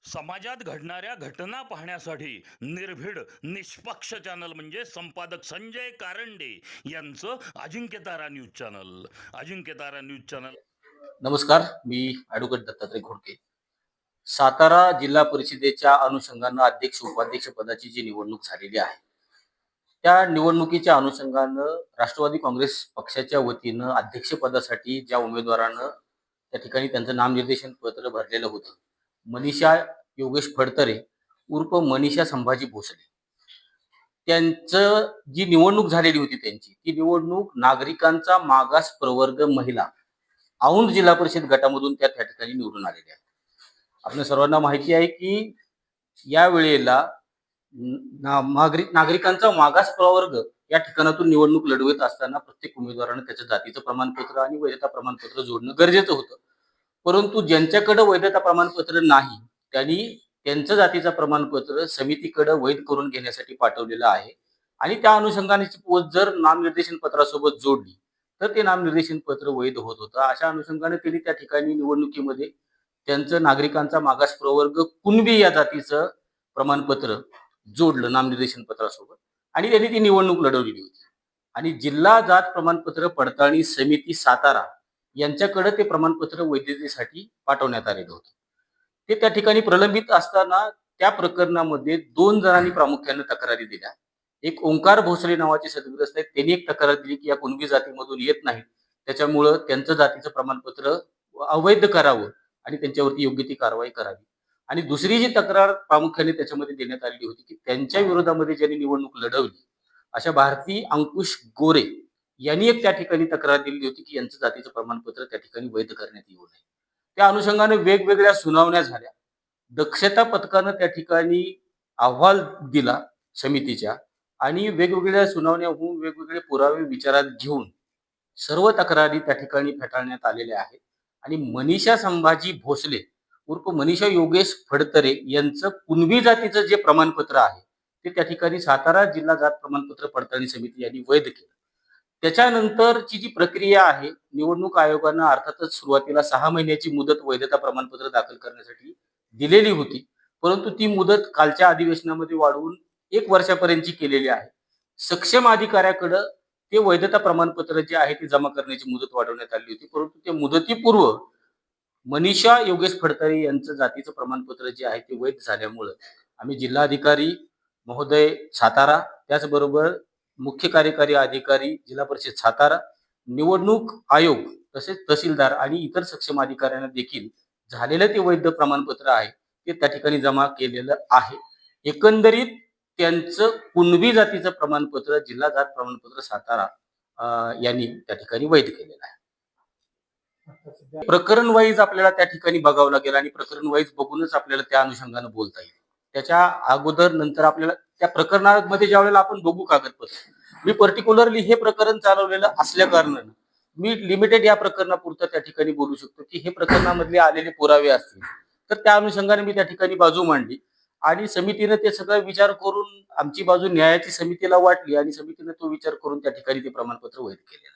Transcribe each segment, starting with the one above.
समाजात घडणाऱ्या घटना पाहण्यासाठी निर्भीड निष्पक्ष चॅनल म्हणजे संपादक संजय कारंडे यांचं Ajinkyatara news channel. Ajinkyatara news channel. नमस्कार, मी ॲडव्होकेट दत्तात्रय घोडके. सातारा जिल्हा परिषदेच्या अनुषंगानं अध्यक्ष उपाध्यक्ष पदाची जी निवडणूक झालेली आहे, त्या निवडणुकीच्या अनुषंगानं राष्ट्रवादी काँग्रेस पक्षाच्या वतीनं अध्यक्षपदासाठी ज्या उमेदवारानं त्या ठिकाणी त्यांचं नामनिर्देशन पत्र भरलेलं होतं, मनीषा योगेश फडतरे उर्फ मनीषा संभाजी भोसले, त्यांचं जी निवडणूक झालेली होती ती निवडणूक नागरिकांचा मागास प्रवर्ग महिला औंध जिल्हा परिषद गटामधून त्या ठिकाणी निवडून आलेले आहेत. आपल्या सर्वांना माहिती आहे की या वेळेला नागरिकांचा मागास प्रवर्ग या ठिकाणातून निवडणूक लढवत असताना प्रत्येक उमेदवारानं त्याच्या जातीचं प्रमाणपत्र आणि वैधता प्रमाणपत्र जोडणं गरजेचं होतं. परंतु ज्यांच्याकडे वैधता प्रमाणपत्र नाही त्यांनी त्यांचं जातीचं प्रमाणपत्र समितीकडे वैध करून घेण्यासाठी पाठवलेलं आहे आणि त्या अनुषंगाने पोच जर नामनिर्देशन पत्रासोबत जोडली तर ते नामनिर्देशन पत्र वैध होत होतं. अशा अनुषंगाने त्यांनी त्या ठिकाणी निवडणुकीमध्ये त्यांचं नागरिकांचा मागास प्रवर्ग कुणबी या जातीचं प्रमाणपत्र जोडलं नामनिर्देशन पत्रासोबत आणि त्यांनी ती निवडणूक लढवलेली होती. आणि जिल्हा जात प्रमाणपत्र पडताळणी समिती सातारा यांच्याकडे ते प्रमाणपत्र वैधतेसाठी पाठवण्यात आलेलं होतं. ते त्या ठिकाणी प्रलंबित असताना त्या प्रकरणामध्ये 2 जणांनी प्रामुख्याने तक्रारी दिल्या. एक ओंकार भोसले नावाचे सदग्रस्त आहेत, त्यांनी एक तक्रार दिली की या कुणबी जातीमधून येत नाही, त्याच्यामुळं त्यांचं जातीचं प्रमाणपत्र अवैध करावं आणि त्यांच्यावरती योग्य ती कारवाई करावी. आणि दुसरी जी तक्रार प्रामुख्याने त्याच्यामध्ये देण्यात आलेली होती की त्यांच्या विरोधामध्ये ज्यांनी निवडणूक लढवली अशा भारती अंकुश गोरे यांनी एक त्या ठिकाणी तक्रार दिली होती की यांचं जातीचं प्रमाणपत्र त्या ठिकाणी वैध करण्यात येऊ नये. त्या अनुषंगाने वेगवेगळ्या सुनावण्या झाल्या. दक्षता पथकानं त्या ठिकाणी अहवाल दिला समितीच्या आणि वेगवेगळ्या सुनावण्या होऊन वेगवेगळे पुरावे विचारात घेऊन सर्व तक्रारी त्या ठिकाणी फेटाळण्यात आलेल्या आहेत. आणि मनीषा संभाजी भोसले उर्फ मनीषा योगेश फडतरे यांचं कुणबी जातीचं जे प्रमाणपत्र आहे ते त्या ठिकाणी सातारा जिल्हा जात प्रमाणपत्र पडताळणी समिती यांनी वैध केलं. त्याच्यानंतरची जी प्रक्रिया आहे, निवडणूक आयोगानं अर्थातच सुरुवातीला 6 महिन्याची मुदत वैधता प्रमाणपत्र दाखल करण्यासाठी दिलेली होती, परंतु ती मुदत कालच्या अधिवेशनामध्ये वाढवून 1 वर्षापर्यंतची केलेली आहे. सक्षम अधिकाऱ्याकडे ते वैधता प्रमाणपत्र जे आहे ते जमा करण्याची मुदत वाढवण्यात आली होती, परंतु ते मुदतीपूर्व मनीषा योगेश फडतरे यांचं जातीचं प्रमाणपत्र जे आहे ते वैध झाल्यामुळं आम्ही जिल्हाधिकारी महोदय सातारा, त्याचबरोबर मुख्य कार्यकारी अधिकारी जिल्हा परिषद सातारा, निवडणूक आयोग तसेच तहसीलदार आणि इतर सक्षम अधिकाऱ्यांना देखील झालेलं ते वैध प्रमाणपत्र आहे ते त्या ठिकाणी जमा केलेलं आहे. एकंदरीत त्यांचं कुणबी जातीचं प्रमाणपत्र जिल्हा जात प्रमाणपत्र सातारा यांनी त्या ठिकाणी वैध केलेलं आहे. प्रकरण वाईज आपल्याला त्या ठिकाणी बघावं लागेल आणि प्रकरण वाईज बघूनच आपल्याला त्या अनुषंगाने बोलता येईल. त्याच्या अगोदर नंतर आपल्याला त्या प्रकरणामध्ये ज्या वेळेला आपण बघू कागदपत्र, मी पर्टिक्युलरली हे प्रकरण चालवलेलं असल्या कारणानं मी लिमिटेड या प्रकरणापुरतं त्या ठिकाणी बोलू शकतो की हे प्रकरणामधले आलेले पुरावे असतील तर त्या अनुषंगाने मी त्या ठिकाणी बाजू मांडली आणि समितीने ते सगळं विचार करून आमची बाजू न्यायाची समितीला वाटली आणि समितीने तो विचार करून त्या ठिकाणी ते प्रमाणपत्र वैध केलेलं.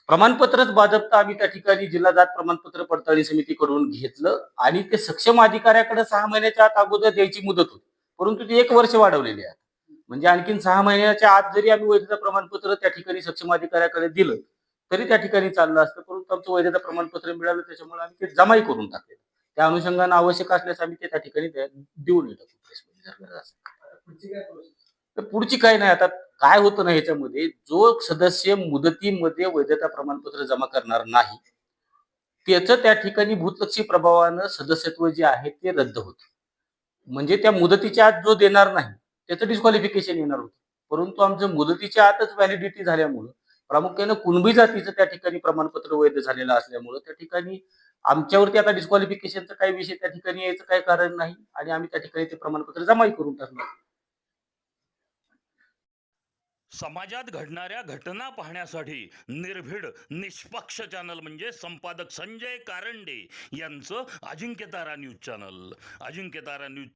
प्रमाणपत्रच बाजपता आम्ही त्या ठिकाणी जिल्हा जात प्रमाणपत्र पडताळणी समितीकडून घेतलं आणि ते सक्षम अधिकाऱ्याकडे 6 महिन्याच्या आत अगोदर द्यायची मुदत होती, परंतु ती 1 वर्ष वाढवलेली आहे. म्हणजे आणखीन 6 महिन्याच्या आत जरी आम्ही वैधता प्रमाणपत्र त्या ठिकाणी सक्षम अधिकाऱ्याकडे दिलं तरी त्या ठिकाणी चाललं असतं, परंतु आमचं वैधता प्रमाणपत्र मिळालं त्याच्यामुळे आम्ही ते जमाही करून टाकले. त्या अनुषंगाने आवश्यक असल्यास आम्ही ते त्या ठिकाणी देऊन येतो. तर पुढची काय नाही, आता काय होतं ना ह्याच्यामध्ये, जो सदस्य मुदतीमध्ये वैधता प्रमाणपत्र जमा करणार नाही त्याचं त्या ठिकाणी भूतलक्षी प्रभावानं सदस्यत्व जे आहे ते रद्द होतं. म्हणजे त्या मुदतीच्या आत जो देणार नाही त्याचं डिस्क्वालिफिकेशन येणार होतं, परंतु आमचं मुदतीच्या आतच व्हॅलिडिटी झाल्यामुळं प्रामुख्यानं कुणबी जातीचं त्या ठिकाणी प्रमाणपत्र वैध झालेलं असल्यामुळं त्या ठिकाणी आमच्यावरती आता डिस्क्वालिफिकेशनचा काही विषय त्या ठिकाणी यायचं काही कारण नाही आणि आम्ही त्या ठिकाणी ते प्रमाणपत्र जमाही करून टाकणार. समाजात घडणाऱ्या घटना पाहण्यासाठी निर्भीड निष्पक्ष चॅनल म्हणजे संपादक संजय कारंडे यांचं Ajinkyatara news channel. Ajinkyatara news